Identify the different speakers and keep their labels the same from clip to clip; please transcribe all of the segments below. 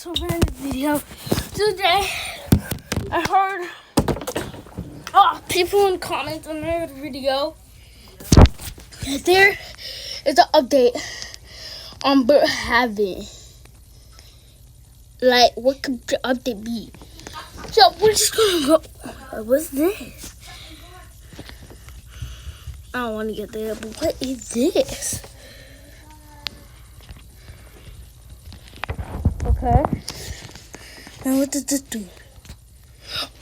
Speaker 1: to random video. Today, I heard people in comments on their video. There is an update on Brookhaven. Like, what could the update be? So we're just gonna go. What's this? I don't want to get there, but what is this? Okay. Now what does this do?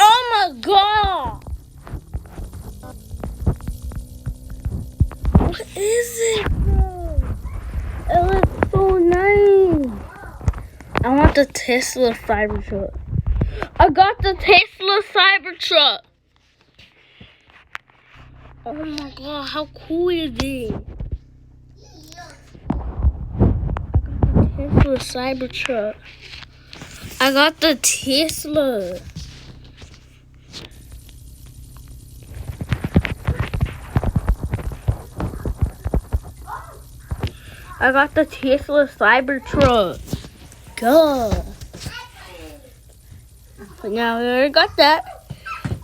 Speaker 1: Oh my god! What is it, bro? It looks so nice. I want the Tesla Cybertruck. I got the Tesla Cybertruck. Oh my god, how cool is it? Tesla Cybertruck. I got the Tesla. I got the Tesla Cybertruck. Go. But now we already got that.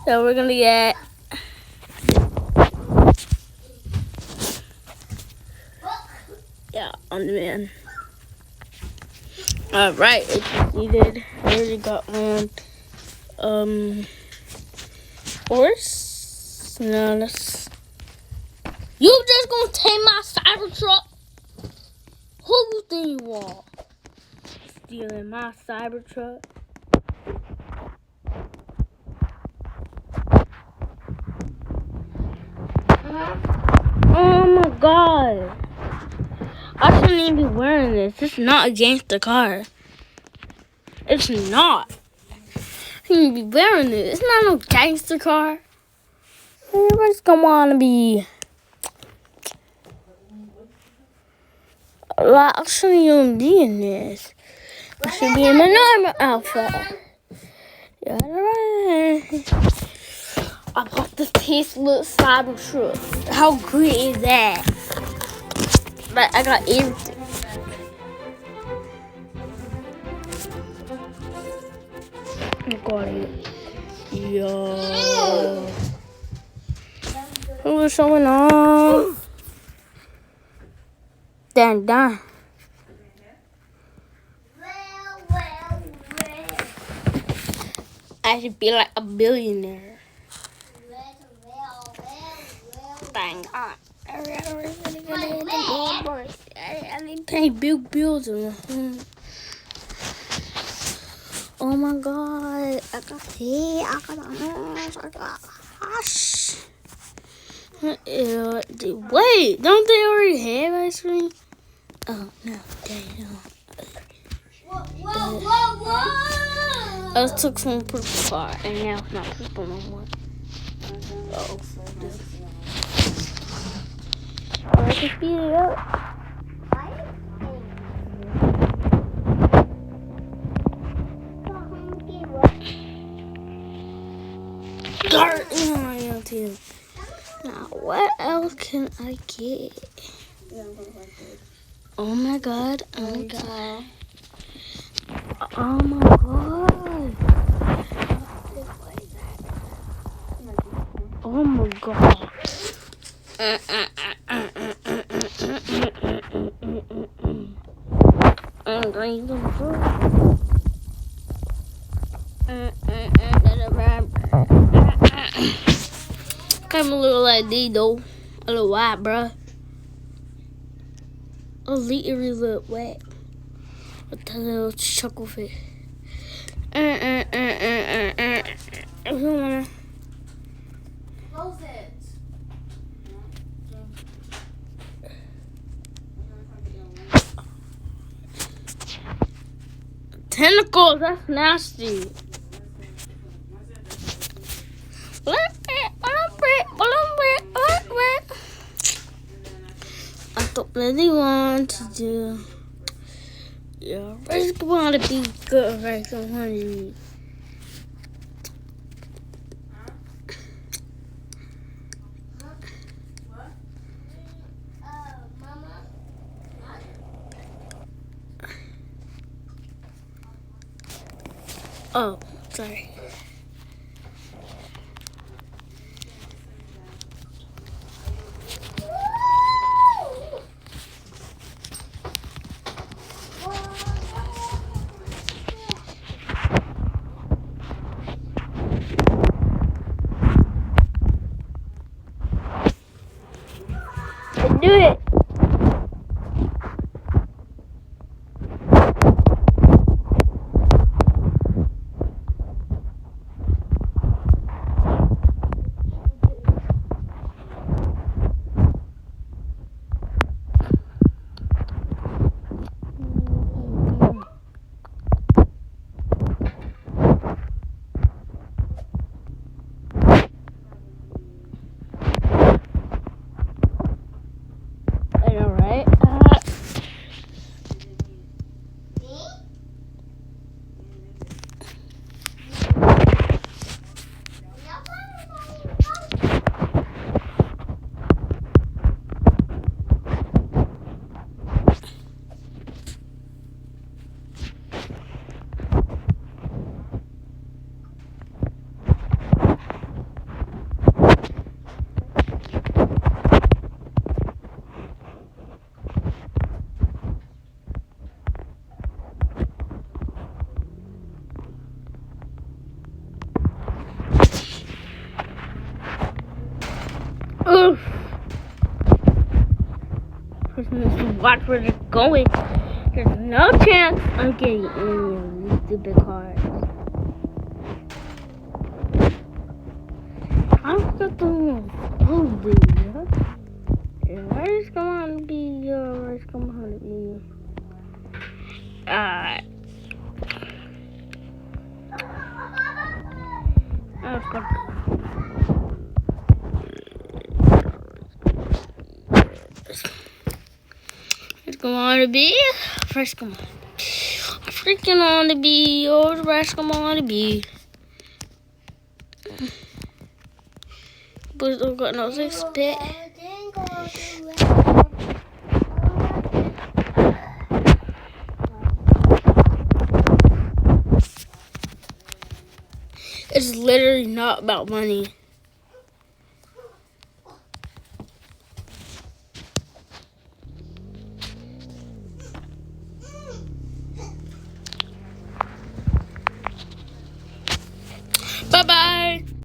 Speaker 1: So we're gonna get on the man. Alright, it's completed. I already got one. Horse? No, that's... You just gonna take my Cybertruck? Who you think you are? Stealing my Cybertruck? Oh my god. I shouldn't even be wearing this. It's not a gangster car. It's not. I shouldn't be wearing it. It's not no gangster car. Everybody's gonna wanna be. I shouldn't even be in this. I should be in a normal outfit. Yeah, I bought the Tesla Cybertruck. How great is that? But I got everything. I got it. Yo. What's showing on? Dang. I should be like a billionaire. Bang on. I need to pay big bills. Oh my god. I got tea. I got a horse. I got a hush. Wait, don't they already have ice cream? Oh, no. Damn. Whoa. I took some purple car, and now it's not purple no more. Oh, I can speed it up. Now, what else can I get? Oh my god. Oh my god. Oh my god. Oh my god. I'm going to kind of look like these though. A little white, bruh. A little wet. With that little chuckle fit. If you wanna close it. Tentacles, that's nasty. I don't really want to do. Yeah, I just want to be good, right? So hungry. Oh, sorry. Do it. Oof. Person needs to watch where they're going. There's no chance of getting any of these stupid cars. I've got the most ugly. And where's going to be where's going to be? I've got it's going to be first come on. Freaking on to be or the rest come on to be. But I've got no six bit. It's literally not about money. Bye-bye.